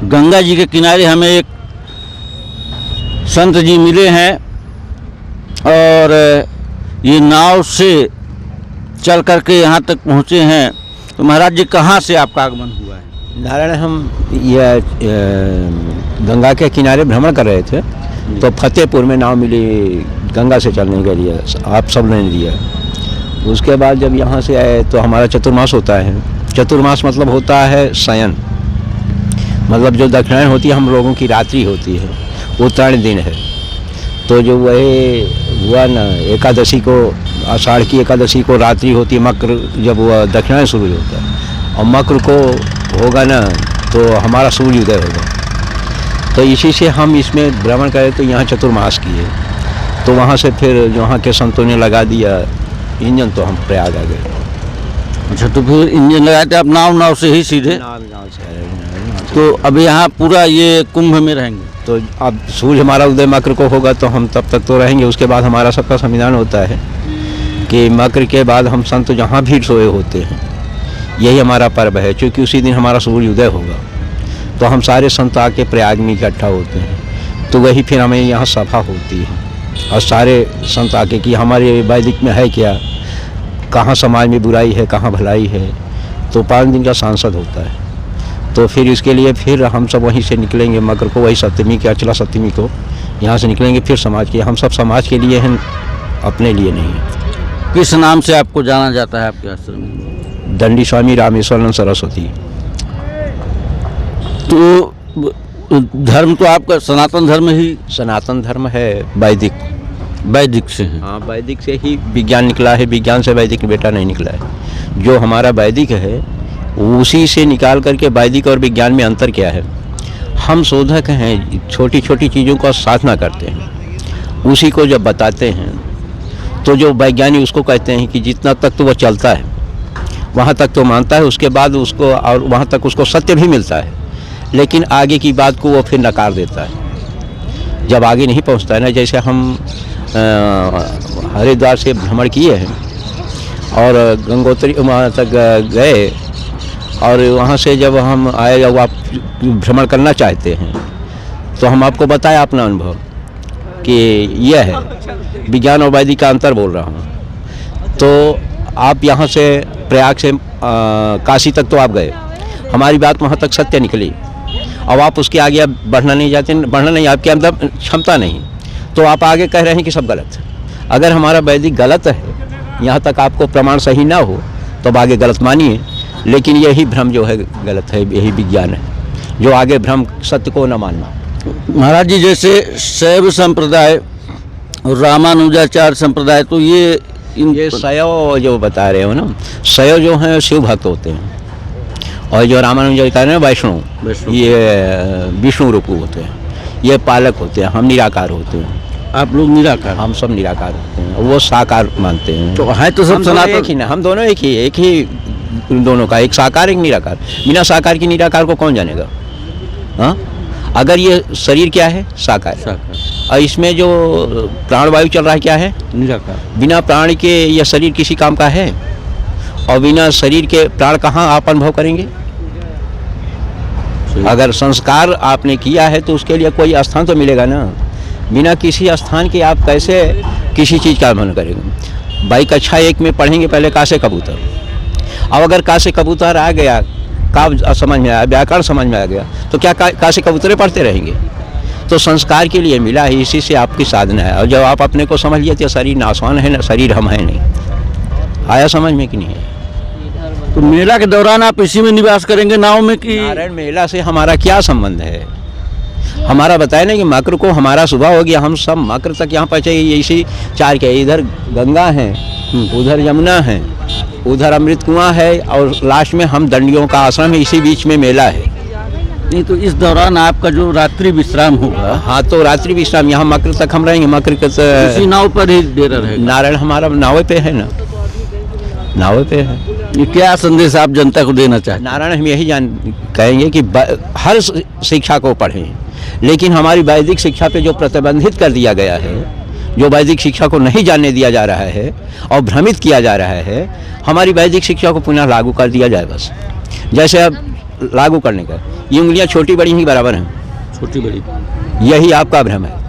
गंगा जी के किनारे हमें एक संत जी मिले हैं और ये नाव से चल करके यहाँ तक पहुँचे हैं। तो महाराज जी कहाँ से आपका आगमन हुआ है? नारायण हम ये गंगा के किनारे भ्रमण कर रहे थे तो फतेहपुर में नाव मिली गंगा से चलने के लिए, आप सब ने दिया। उसके बाद जब यहाँ से आए तो हमारा चतुर्मास होता है। चतुर्मास मतलब होता है शयन, मतलब जो दक्षिणायन होती है हम लोगों की रात्रि होती है, उत्तरायण दिन है। तो जो वही हुआ ना, एकादशी को, आषाढ़ की एकादशी को रात्रि होती है, मकर जब वह दक्षिणायन सूर्य होता है और मकर को होगा ना तो हमारा सूर्य उदय होगा। तो इसी से हम इसमें भ्रमण करें तो यहाँ चतुर्मास किए। तो वहाँ से फिर वहाँ के संतों ने लगा दिया इंजन, तो हम प्रयाग आ गए। अच्छा, तो फिर इंजन लगाए थे आप नाव से ही सीधे? नाव से। तो अब यहाँ पूरा ये कुंभ में रहेंगे? तो अब सूर्य हमारा उदय मकर को होगा तो हम तब तक तो रहेंगे। उसके बाद हमारा सबका संविधान होता है कि मकर के बाद हम संत जहाँ भी सोए होते हैं, यही हमारा पर्व है। क्योंकि उसी दिन हमारा सूर्य उदय होगा तो हम सारे संत आके प्रयाग में इकट्ठा होते हैं। तो वही फिर हमें यहाँ सभा होती है और सारे संत आके कि हमारे वैदिक में है क्या, कहाँ समाज में बुराई है, कहाँ भलाई है। तो 5 दिन का सांसद होता है। तो फिर इसके लिए फिर हम सब वहीं से निकलेंगे मकर को, वही सप्तमी की, अचला सप्तमी को यहाँ से निकलेंगे। फिर समाज के, हम सब समाज के लिए हैं, अपने लिए नहीं है। किस नाम से आपको जाना जाता है आपके आश्रम में? दंडी स्वामी रामेश्वरन सरस्वती। तो धर्म तो आपका सनातन धर्म ही? सनातन धर्म है वैदिक से है। हाँ, वैदिक से ही विज्ञान निकला है, विज्ञान से वैदिक बेटा नहीं निकला है। जो हमारा वैदिक है उसी से निकाल करके वैदिक और विज्ञान में अंतर क्या है। हम शोधक हैं, छोटी छोटी चीज़ों का साधना करते हैं, उसी को जब बताते हैं तो जो वैज्ञानिक उसको कहते हैं कि जितना तक तो वो चलता है वहाँ तक तो मानता है, उसके बाद उसको और वहाँ तक उसको सत्य भी मिलता है, लेकिन आगे की बात को वो फिर नकार देता है जब आगे नहीं पहुँचता है ना। जैसे हम हरिद्वार से भ्रमण किए हैं और गंगोत्री वहाँ तक गए और वहाँ से जब हम आए, जब आप भ्रमण करना चाहते हैं तो हम आपको बताया अपना अनुभव कि यह है विज्ञान और वैदिक का अंतर बोल रहा हूँ। तो आप यहाँ से प्रयाग से काशी तक तो आप गए, हमारी बात वहाँ तक सत्य निकली। अब आप उसके आगे आप बढ़ना नहीं चाहते, बढ़ना नहीं, आपके अंदर क्षमता नहीं, तो आप आगे कह रहे हैं कि सब गलत है। अगर हमारा वैदिक गलत है, यहाँ तक आपको प्रमाण सही ना हो तो अब आगे गलत मानिए, लेकिन यही भ्रम जो है गलत है, यही विज्ञान है जो आगे भ्रम सत्य को न मानना। महाराज जी, जैसे शैव संप्रदाय और रामानुजाचार्य संप्रदाय, तो ये शैव जो बता रहे हो ना, शैव जो हैं शिव भक्त होते हैं और जो रामानुजाचार्य हैं वैष्णव, ये विष्णु रूप होते हैं, ये पालक होते हैं, हम निराकार होते हैं। आप लोग निराकार? हम सब निराकार होते हैं, वो साकार मानते हैं। तो है तो सब सनातन एक ही ना, हम दोनों एक ही दोनों का, एक साकार एक निराकार। बिना साकार की निराकार को कौन जानेगा? हाँ, अगर ये शरीर क्या है? साकार। और इसमें जो प्राणवायु चल रहा है क्या है? निराकार। बिना प्राण के यह शरीर किसी काम का है? और बिना शरीर के प्राण कहाँ आप अनुभव करेंगे? अगर संस्कार आपने किया है तो उसके लिए कोई स्थान तो मिलेगा ना। बिना किसी स्थान के आप कैसे किसी चीज़ का अनुभव करेंगे? भाई कक्षा 1 में पढ़ेंगे पहले का से कबूतर। अब अगर का से कबूतर आ गया, का समझ में आया, व्याकरण समझ में आ गया, तो क्या का से कबूतरे पढ़ते रहेंगे? तो संस्कार के लिए मिला है, इसी से आपकी साधना है। और जब आप अपने को समझ लिए तो शरीर नाशवान है ना, शरीर हम है नहीं। आया समझ में कि नहीं है? तो मेला के दौरान आप इसी में निवास करेंगे, नाव में? कि नारायण मेला से हमारा क्या संबंध है? हमारा बताया ना कि मकर को हमारा सुबह हो गया, हम सब मकर तक यहाँ पहुँचे। इसी 4 के, इधर गंगा है, उधर यमुना है, उधर अमृत कुआं है और लास्ट में हम दंडियों का आश्रम है, इसी बीच में मेला है। नहीं, तो इस दौरान आपका जो रात्रि विश्राम होगा? हाँ, तो रात्रि विश्राम यहाँ मकर तक हम रहेंगे। मकर के इसी नाव पर ही डेरा रहेगा? नारायण हमारा नावे पे है ना, नावे पे है। ये क्या संदेश आप जनता को देना चाहते? नारायण हम यही कहेंगे कि हर शिक्षा को पढ़ें, लेकिन हमारी वैदिक शिक्षा पे जो प्रतिबंधित कर दिया गया है, जो वैदिक शिक्षा को नहीं जानने दिया जा रहा है और भ्रमित किया जा रहा है, हमारी वैदिक शिक्षा को पुनः लागू कर दिया जाए बस। जैसे अब लागू करने का ये उंगलियां छोटी बड़ी ही बराबर हैं, छोटी बड़ी। यही आपका भ्रम है।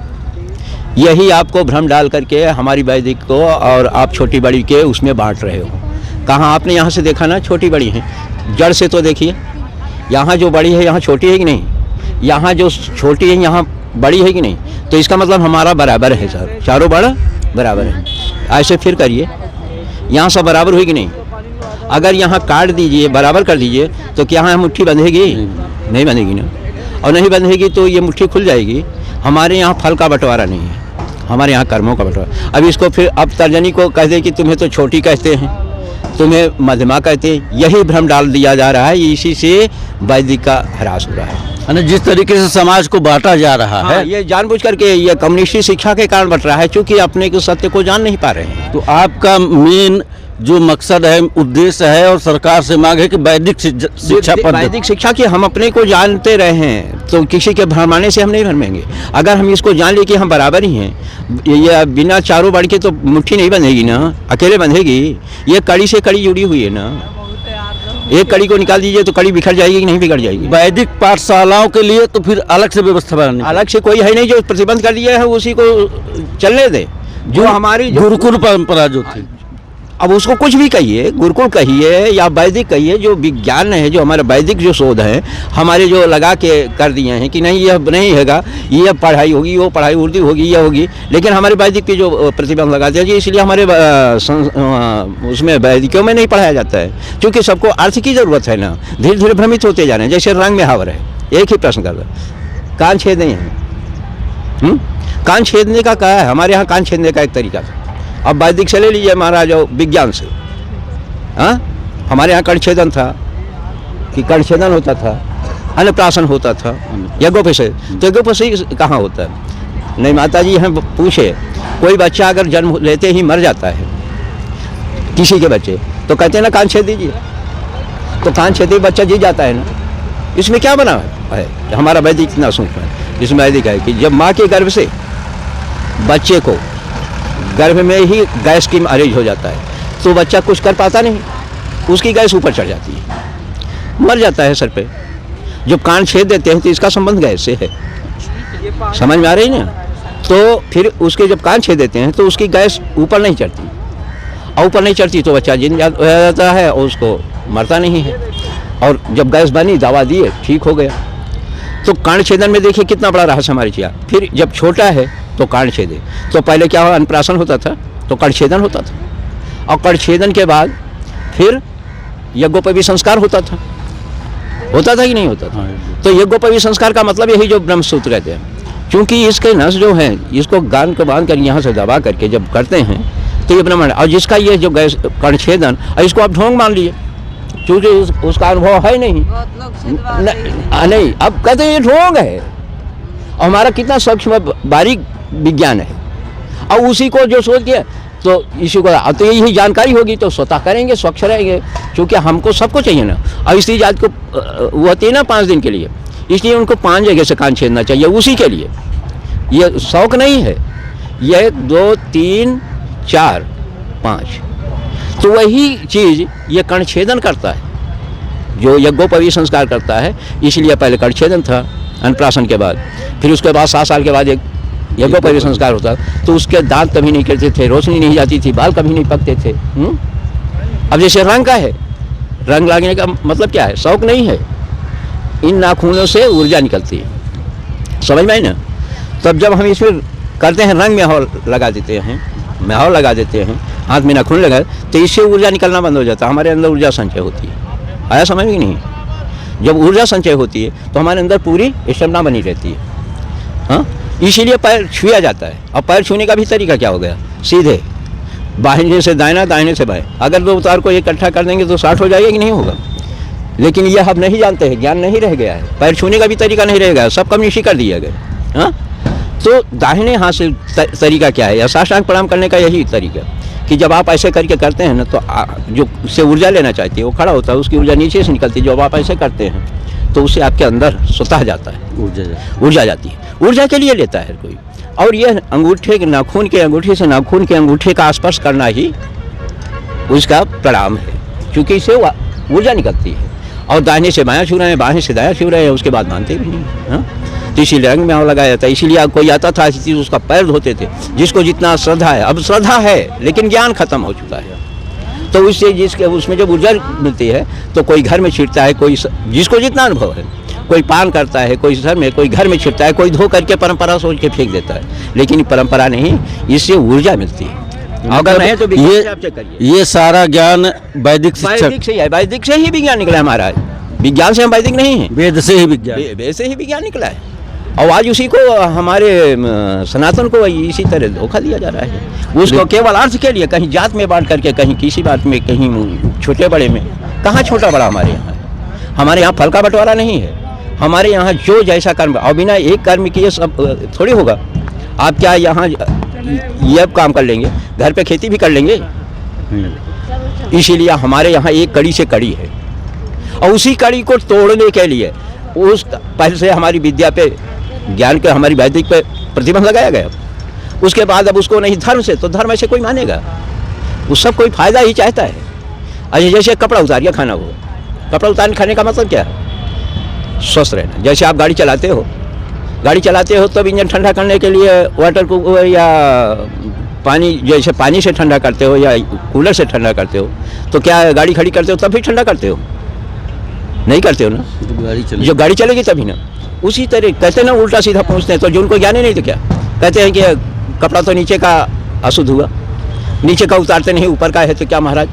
यही आपको भ्रम डाल करके हमारी वैदिक को और आप छोटी बड़ी के उसमें बांट रहे हो। कहाँ आपने यहाँ से देखा ना छोटी बड़ी है, जड़ से तो देखिए, यहाँ जो बड़ी है यहाँ छोटी है कि नहीं, यहाँ जो छोटी है यहाँ बड़ी है कि नहीं, तो इसका मतलब हमारा बराबर है सर, चारों बड़ा बराबर है। ऐसे फिर करिए, यहाँ सब बराबर हुई कि नहीं। अगर यहाँ काट दीजिए, बराबर कर दीजिए, तो क्या यहाँ मुट्ठी बंधेगी? नहीं बंधेगी ना। और नहीं बंधेगी तो ये मुट्ठी खुल जाएगी। हमारे यहाँ फल का बंटवारा नहीं है, हमारे यहाँ कर्मों का बंटवारा। अब इसको फिर अब तर्जनी को कह दे कि तुम्हें तो छोटी कहते हैं, तुम्हें मध्यमा कहते हैं, यही भ्रम डाल दिया जा रहा है। इसी से वैदिक का ह्रास हो रहा है। यानी जिस तरीके से समाज को बांटा जा रहा हाँ, है, ये जानबूझ करके ये कम्युनिस्टी शिक्षा के कारण बट रहा है, क्योंकि अपने को सत्य को जान नहीं पा रहे हैं। तो आपका मेन जो मकसद है, उद्देश्य है और सरकार से मांग है कि वैदिक शिक्षा पद्धति, वैदिक शिक्षा की हम अपने को जानते रहे हैं, तो किसी के भरमाने से हम नहीं भरमेंगे। अगर हम इसको जान ले कि हम बराबर ही हैं, ये बिना चारों बाड़ के तो मुट्ठी नहीं बंधेगी ना, अकेले बंधेगी। ये कड़ी से कड़ी जुड़ी हुई है ना, एक कड़ी को निकाल दीजिए तो कड़ी बिखर जाएगी कि नहीं बिगड़ जाएगी। वैदिक पाठशालाओं के लिए तो फिर अलग से व्यवस्था बनानी, अलग से कोई है नहीं, जो प्रतिबंध कर दिया है उसी को चलने दे। जो हमारी गुरुकुल परंपरा जो थी, अब उसको कुछ भी कहिए, गुरुकुल कहिए या वैदिक कहिए, जो विज्ञान है, जो हमारे वैदिक जो शोध है, हमारे जो लगा के कर दिए हैं कि नहीं यह नहीं हैगा, ये पढ़ाई होगी, वो पढ़ाई उर्दू होगी, यह होगी, लेकिन हमारे वैदिक पे जो प्रतिबंध लगाते हैं जी, इसलिए हमारे उसमें वैदिकों में नहीं पढ़ाया जाता है, क्योंकि सबको अर्थ की ज़रूरत है ना। धीरे धीरे भ्रमित होते जा रहे हैं, जैसे रंग में हावर है। एक ही प्रश्न कर रहा है, कान छेदने हैं, कान छेदने का क्या है? हमारे यहाँ कान छेदने का एक तरीका था। अब वैदिक से ले लीजिए महाराज, विज्ञान से, हाँ, हमारे यहाँ कर्णछेदन था कि कर्णछेदन होता था, अन्नप्राशन होता था, यज्ञोपवीत। तो यज्ञोपवीत कहाँ होता है? नहीं माता जी, हम पूछे, कोई बच्चा अगर जन्म लेते ही मर जाता है, किसी के बच्चे, तो कहते हैं ना कान छेद दीजिए, तो कान छेदे बच्चा जी जाता है ना। इसमें क्या बना है? हमारा वैदिक इतना सूक्ष्म है। इसमें वैदिक है कि जब माँ के गर्भ से बच्चे को गर्भ में ही गैस की मरीज हो जाता है, तो बच्चा कुछ कर पाता नहीं, उसकी गैस ऊपर चढ़ जाती है, मर जाता है सर पे। जब कान छेद देते हैं तो इसका संबंध गैस से है, समझ में आ रही ना। तो फिर उसके जब कान छेद देते हैं तो उसकी गैस ऊपर नहीं चढ़ती, और ऊपर नहीं चढ़ती तो बच्चा जिन हो जाता है और उसको मरता नहीं है। और जब गैस बनी, दवा दिए, ठीक हो गया। तो कान छेदन में देखिए कितना बड़ा रहस्य हमारी चीज़। फिर जब छोटा है तो कान छेदे, तो पहले क्या हुआ, अन्नप्राशन होता था तो कर्णछेदन होता था, और कर्णछेदन के बाद फिर यज्ञोपवीत संस्कार होता था कि नहीं होता था? तो यज्ञोपवीत संस्कार का मतलब यही जो ब्रह्मसूत्र कहते हैं, क्योंकि इसके नस जो है, इसको गान को बांध कर यहाँ से दबा करके जब करते हैं तो ये ब्रह्मांड, और जिसका ये जो गैस कर्णछेदन, इसको आप ढोंग मान लीजिए, क्योंकि उसका अनुभव है नहीं। नहीं, अब कहते हैं ये ढोंग है, और हमारा कितना सूक्ष्म बारीक विज्ञान है, और उसी को जो सोच के तो इसी को, तो यही जानकारी होगी तो स्वतः करेंगे, स्वच्छ रहेंगे, क्योंकि हमको सबको चाहिए ना। और स्त्री जात को वो होती है ना 5 दिन के लिए, इसलिए उनको 5 जगह से कान छेदना चाहिए, उसी के लिए। ये शौक नहीं है, यह 2, 3, 4, 5, तो वही चीज़ ये कर्णछेदन करता है, जो यज्ञोपवीत संस्कार करता है। इसलिए पहले कर्णछेदन था अन्नप्राशन के बाद, फिर उसके बाद 7 साल के बाद एक यज्ञोपवीत संस्कार होता, तो उसके दांत कभी नहीं गिरते थे, रोशनी नहीं जाती थी, बाल कभी नहीं पकते थे। अब जैसे रंग का है, रंग लगाने का मतलब क्या है? शौक नहीं है, इन नाखूनों से ऊर्जा निकलती है, समझ में आई ना। तब जब हम इसमें करते हैं, रंग में हॉल लगा देते हैं, माहौल लगा देते हैं, हाथ में नाखून लगा, तो इससे ऊर्जा निकलना बंद हो जाता है, हमारे अंदर ऊर्जा संचय होती है। आया समझ में नहीं? जब ऊर्जा संचय होती है तो हमारे अंदर पूरी स्टेमिना बनी रहती है। हाँ, इसीलिए पैर छुआ जाता है। अब पैर छूने का भी तरीका क्या हो गया? सीधे बाहिने से दाहिना, दाहिने से बाएं। अगर 2 उतार को इकट्ठा कर देंगे तो 60 हो जाएगा कि नहीं होगा? लेकिन यह हम नहीं जानते हैं, ज्ञान नहीं रह गया है, पैर छूने का भी तरीका नहीं रह गया, सब कम्युनिस्ट कर दिया गया। हाँ, तो दाहिने हाथ से तरीका क्या है, या साष्टांग प्रणाम करने का यही तरीका कि जब आप ऐसे करके करते हैं ना, तो जो से ऊर्जा लेना चाहती है वो खड़ा होता है, उसकी ऊर्जा नीचे से निकलती है। जब आप ऐसे करते हैं तो उससे आपके अंदर स्वतः जाता है, ऊर्जा जाती है, ऊर्जा के लिए लेता है कोई। और यह अंगूठे के नाखून के अंगूठे से नाखून के अंगूठे का स्पर्श करना ही उसका प्रणाम है, क्योंकि इससे ऊर्जा निकलती है। और दाहिने से बायां छू रहे हैं, बाएं से दायां छू रहे हैं, उसके बाद मानते भी नहीं। हाँ, तो इसीलिए रंग में आग लगाया जाता है। इसीलिए कोई आता था ऐसी चीज़ उसका पैर धोते थे, जिसको जितना श्रद्धा है। अब श्रद्धा है लेकिन ज्ञान खत्म हो चुका है, तो उससे जिसके उसमें जब ऊर्जा मिलती है तो कोई घर में छिड़ता है, कोई जिसको जितना अनुभव है, कोई पान करता है, कोई सर में, कोई घर में छिड़ता है, कोई धो करके परंपरा सोच के फेंक देता है। लेकिन परंपरा नहीं, इससे ऊर्जा मिलती है। अगर नहीं तो विज्ञान से आप चेक करिए, ये सारा ज्ञान वैदिक वैदिक से ही है, वैदिक से ही विज्ञान निकला है हमारा। विज्ञान से हम वैदिक नहीं है, वेद से ही विज्ञान। वेद से ही विज्ञान निकला है। और आज उसी को हमारे सनातन को इसी तरह धोखा दिया जा रहा है। उसको केवल अर्थ के लिए कहीं जात में बांट करके, कहीं किसी बात में, कहीं छोटे बड़े में। कहाँ छोटा बड़ा हमारे यहाँ है? हमारे यहाँ फल का बंटवारा नहीं है। हमारे यहाँ जो जैसा कर्म, और बिना एक कर्म किए सब थोड़ी होगा। आप क्या यहाँ ये अब काम कर लेंगे, घर पे खेती भी कर लेंगे? इसीलिए हमारे यहाँ एक कड़ी से कड़ी है, और उसी कड़ी को तोड़ने के लिए उस पहले से हमारी विद्या पे, ज्ञान के, हमारी वैदिक पे प्रतिबंध लगाया गया। उसके बाद अब उसको नहीं धर्म से, तो धर्म ऐसे कोई मानेगा? उस सब कोई फायदा ही चाहता है। अच्छा, जैसे कपड़ा उतार के खाना हो, कपड़ा उतार खाने का मतलब क्या है? स्वस्थ रहना। जैसे आप गाड़ी चलाते हो, तब इंजन ठंडा करने के लिए वाटर को या पानी, जैसे पानी से ठंडा करते हो या कूलर से ठंडा करते हो, तो क्या गाड़ी खड़ी करते हो तब भी ठंडा करते हो? नहीं करते हो ना। जो गाड़ी चलेगी तभी ना। उसी तरह कहते हैं ना, उल्टा सीधा पहुँचते हैं। तो जो उनको ज्ञान ही नहीं तो क्या कहते हैं कि कपड़ा तो नीचे का अशुद्ध हुआ, नीचे का उतारते नहीं, ऊपर का है तो क्या महाराज?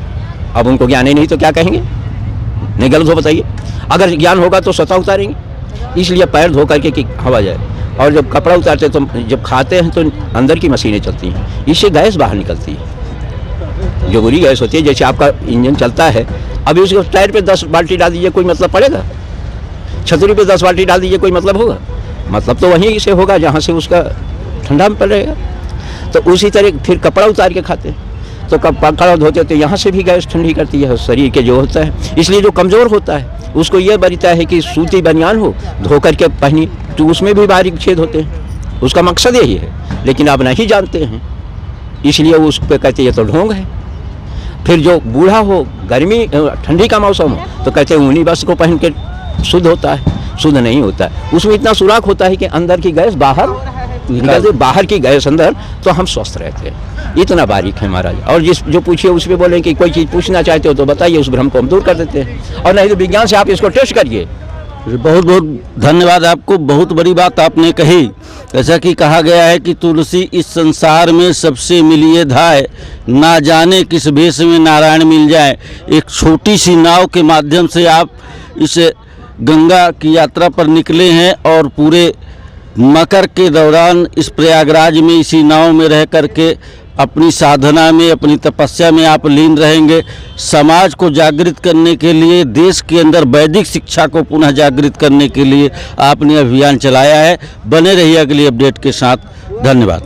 अब उनको ज्ञान ही नहीं तो क्या कहेंगे? नहीं, गलत हो बताइए। अगर ज्ञान होगा तो स्वतः उतारेंगे। इसलिए पैर धो करके कि हवा जाए। और जब कपड़ा उतारते तो जब खाते हैं तो अंदर की मशीनें चलती हैं, इससे गैस बाहर निकलती है, जो बुरी गैस होती है। जैसे आपका इंजन चलता है, अभी उसको टायर पे 10 बाल्टी डाल दीजिए, कोई मतलब पड़ेगा? छतरी पे 10 बाल्टी डाल दीजिए, कोई मतलब होगा? मतलब तो वहीं से होगा जहाँ से उसका ठंडा में पड़ेगा। तो उसी तरह फिर कपड़ा उतार के खाते हैं, तो कपड़ा धोते तो यहाँ से भी गैस ठंडी करती है शरीर के जो होता है। इसलिए जो कमज़ोर होता है उसको ये बनता है कि सूती बनियान हो, धो करके पहनी, तो उसमें भी बारीक छेद होते हैं। उसका मकसद यही है, लेकिन आप नहीं जानते हैं, इसलिए उस पर कहते ये तो ढोंग है। फिर जो बूढ़ा हो, गर्मी ठंडी का मौसम हो, तो कहते हैं ऊनी वस्त्र को पहन के शुद्ध होता है। शुद्ध नहीं होता है, उसमें इतना सुराख होता है कि अंदर की गैस बाहर निकलती, बाहर की गैस अंदर, तो हम स्वस्थ रहते हैं। इतना बारीक है महाराज। और जो पूछिए उस पर बोलें कि कोई चीज़ पूछना चाहते हो तो बताइए, उस भ्रम को हम दूर कर देते हैं। और नहीं तो विज्ञान से आप इसको टेस्ट करिए। बहुत बहुत धन्यवाद आपको। बहुत बड़ी बात आपने कही। जैसा कि कहा गया है कि तुलसी इस संसार में सबसे मिलिए धाय, ना जाने किस भेष में नारायण मिल जाए। एक छोटी सी नाव के माध्यम से आप इस गंगा की यात्रा पर निकले हैं, और पूरे मकर के दौरान इस प्रयागराज में इसी नाव में रह करके अपनी साधना में, अपनी तपस्या में आप लीन रहेंगे। समाज को जागृत करने के लिए, देश के अंदर वैदिक शिक्षा को पुनः जागृत करने के लिए आपने अभियान चलाया है। बने रहिए अगली अपडेट के साथ। धन्यवाद।